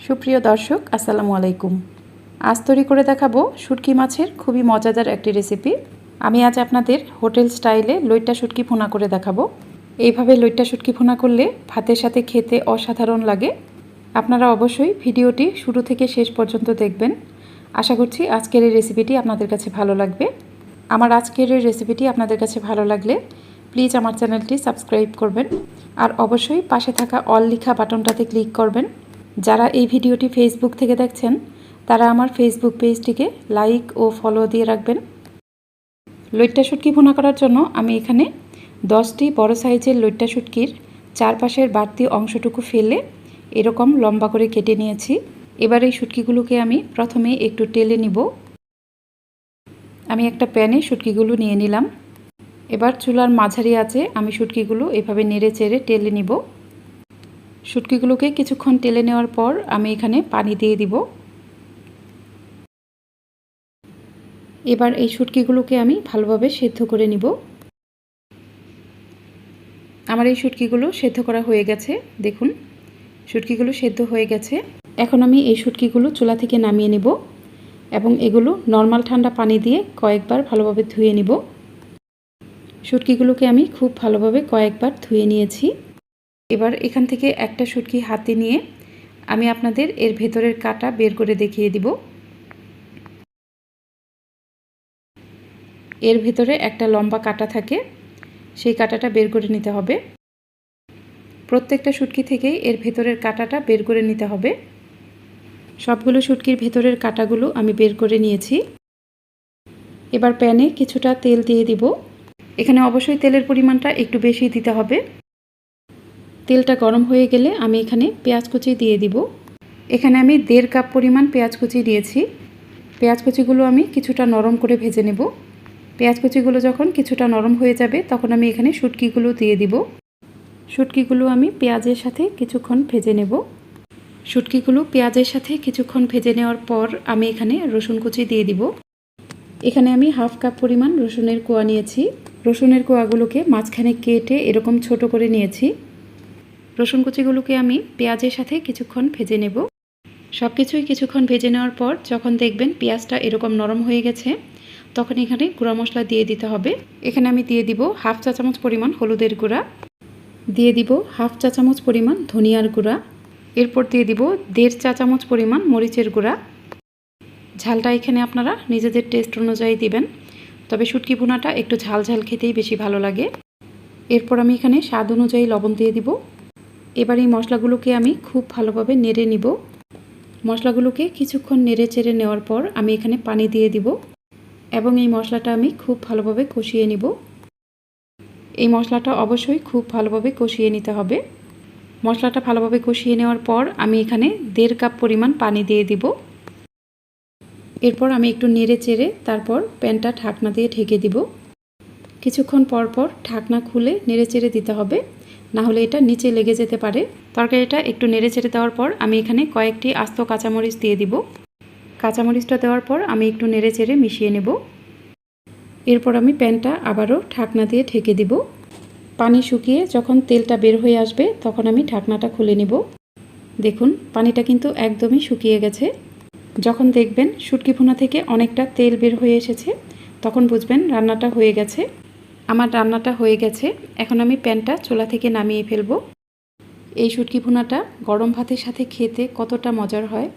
সুপ্রিয় দর্শক আসসালামু আলাইকুম। আজ তৈরি করে দেখাবো শুটকি মাছের খুবই মজাদার একটি রেসিপি। আমি আজ আপনাদের হোটেল স্টাইলে লইট্টা শুটকি ভুনা করে দেখাবো। এইভাবে লইট্টা শুটকি ভুনা করলে ভাতের সাথে খেতে অসাধারণ লাগে। আপনারা অবশ্যই ভিডিওটি শুরু থেকে শেষ পর্যন্ত দেখবেন। আশা করছি আজকের এই রেসিপিটি আপনাদের কাছে ভালো লাগবে। আমার আজকের এই রেসিপিটি আপনাদের কাছে ভালো লাগলে প্লিজ আমার চ্যানেলটি সাবস্ক্রাইব করবেন আর অবশ্যই পাশে থাকা অল লেখা বাটনটাতে ক্লিক করবেন। যারা এই ভিডিওটি ফেসবুক থেকে দেখছেন তারা আমার ফেসবুক পেজটিকে লাইক ও ফলো দিয়ে রাখবেন। লইট্টা শুটকি ভুনা করার জন্য আমি এখানে 10টি বড় সাইজের লইট্টা শুটকির চারপাশের বাড়তি অংশটুকু ফেলে এরকম লম্বা করে কেটে নিয়েছি। এবার এই শুটকিগুলোকে আমি প্রথমে একটু টেলে নিব। আমি একটা প্যানে শুটকিগুলো নিয়ে নিলাম। এবার চুলার মাঝারি আঁচে আমি শুটকিগুলো এভাবে নেড়ে চেড়ে টেলে নিব। শুটকিগুলোকে কিছুক্ষণ টেলে নেওয়ার পর আমি এখানে পানি দিয়ে দিব। এবার এই শুটকিগুলোকে আমি ভালোভাবে সেদ্ধ করে নিব। আমার এই শুটকিগুলো সেদ্ধ করা হয়ে গেছে। দেখুন শুটকিগুলো সেদ্ধ হয়ে গেছে। এখন আমি এই শুটকিগুলো চুলা থেকে নামিয়ে নেব এবং এগুলো নর্মাল ঠান্ডা পানি দিয়ে কয়েকবার ভালোভাবে ধুয়ে নিব। শুটকিগুলোকে আমি খুব ভালোভাবে কয়েকবার ধুয়ে নিয়েছি। এবার এখান থেকে একটা শুটকি হাতে নিয়ে আমি আপনাদের এর ভেতরের কাঁটা বের করে দেখিয়ে দিব। এর ভেতরে একটা লম্বা কাঁটা থাকে, সেই কাঁটাটা বের করে নিতে হবে। প্রত্যেকটা শুটকি থেকেই এর ভেতরের কাঁটাটা বের করে নিতে হবে। সবগুলো শুটকির ভেতরের কাঁটাগুলো আমি বের করে নিয়েছি। এবার প্যানে কিছুটা তেল দিয়ে দিব। এখানে অবশ্যই তেলের পরিমাণটা একটু বেশি দিতে হবে। তেলটা গরম হয়ে গেলে আমি এখানে পেঁয়াজ কুচি দিয়ে দিব। এখানে আমি 1.5 কাপ পরিমাণ পেঁয়াজ কুচি দিয়েছি। পেঁয়াজ কুচিগুলো আমি কিছুটা নরম করে ভেজে নেব। পেঁয়াজ কুচিগুলো যখন কিছুটা নরম হয়ে যাবে তখন আমি এখানে শুটকিগুলো দিয়ে দিব। শুটকিগুলো আমি পেঁয়াজের সাথে কিছুক্ষণ ভেজে নেব। শুটকিগুলো পেঁয়াজের সাথে কিছুক্ষণ ভেজে নেওয়ার পর আমি এখানে রসুন কুচি দিয়ে দিব। এখানে আমি 1/2 কাপ পরিমাণ রসুনের কোয়া নিয়েছি। রসুনের কোয়াগুলোকে মাঝখানে কেটে এরকম ছোট করে নিয়েছি। রসুন কুচিগুলোকে আমি পেঁয়াজের সাথে কিছুক্ষণ ভেজে নেব। সব কিছুই কিছুক্ষণ ভেজে নেওয়ার পর যখন দেখবেন পেঁয়াজটা এরকম নরম হয়ে গেছে তখন এখানে গুঁড়া মশলা দিয়ে দিতে হবে। এখানে আমি দিয়ে দিব 1/2 চা চামচ পরিমাণ হলুদের গুঁড়া, দিয়ে দিব 1/2 চা চামচ পরিমাণ ধনিয়ার গুঁড়া, এরপর দিয়ে দিব 1.5 চা চামচ পরিমাণ মরিচের গুঁড়া। ঝালটা এখানে আপনারা নিজেদের টেস্ট অনুযায়ী দিবেন, তবে শুটকি ভুনাটা একটু ঝাল ঝাল খেতেই বেশি ভালো লাগে। এরপর আমি এখানে স্বাদ অনুযায়ী লবণ দিয়ে দিব। এবার এই মশলাগুলোকে আমি খুব ভালোভাবে নেড়ে নিব। মশলাগুলোকে কিছুক্ষণ নেড়ে চেড়ে নেওয়ার পর আমি এখানে পানি দিয়ে দিব এবং এই মশলাটা আমি খুব ভালোভাবে কষিয়ে নিব। এই মশলাটা অবশ্যই খুব ভালোভাবে কষিয়ে নিতে হবে। মশলাটা ভালোভাবে কষিয়ে নেওয়ার পর আমি এখানে 1.5 কাপ পরিমাণ পানি দিয়ে দিব। এরপর আমি একটু নেড়ে চেড়ে তারপর প্যানটা ঢাকনা দিয়ে ঢেকে দিব। কিছুক্ষণ পর পর ঢাকনা খুলে নেড়ে চেড়ে দিতে হবে, না হলে এটা নিচে লেগে যেতে পারে। তরকারিটা একটু নেড়ে চেড়ে দেওয়ার পর আমি এখানে কয়েকটি আস্ত কাঁচামরিচ দিয়ে দিব। কাঁচামরিচটা দেওয়ার পর আমি একটু নেড়ে চেড়ে মিশিয়ে নেব। এরপর আমি প্যানটা আবারও ঢাকনা দিয়ে ঢেকে দিব। পানি শুকিয়ে যখন তেলটা বের হয়ে আসবে তখন আমি ঢাকনাটা খুলে নিব। দেখুন পানিটা কিন্তু একদমই শুকিয়ে গেছে। যখন দেখবেন শুটকি ভুনা থেকে অনেকটা তেল বের হয়ে এসেছে তখন বুঝবেন রান্নাটা হয়ে গেছে। আমার রান্নাটা হয়ে গেছে। এখন আমি প্যানটা চুলা থেকে নামিয়ে ফেলব। এই শুটকি ভুনাটা গরম ভাতের সাথে খেতে কতটা মজার হয়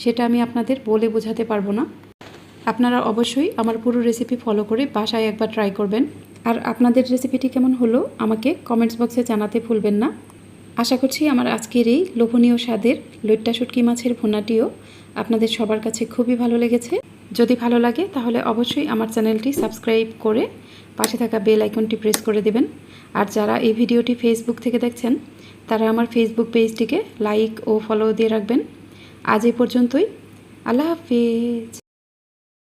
সেটা আমি আপনাদের বলে বোঝাতে পারবো না। আপনারা অবশ্যই আমার পুরো রেসিপি ফলো করে বাসায় একবার ট্রাই করবেন। আর আপনাদের রেসিপিটি কেমন হলো আমাকে কমেন্টস বক্সে জানাতে ভুলবেন না। আশা করছি আমার আজকের এই লোভনীয় স্বাদের লইট্টা শুটকি মাছের ভুনাটিও আপনাদের সবার কাছে খুবই ভালো লেগেছে। যদি ভালো লাগে তাহলে অবশ্যই আমার চ্যানেলটি সাবস্ক্রাইব করে পাশে থাকা বেল আইকনটি প্রেস করে দেবেন। আর যারা এই ভিডিওটি ফেসবুক থেকে দেখছেন তারা আমার ফেসবুক পেজটিকে লাইক ও ফলো দিয়ে রাখবেন। আজ এই পর্যন্তই। আল্লাহ হাফেজ।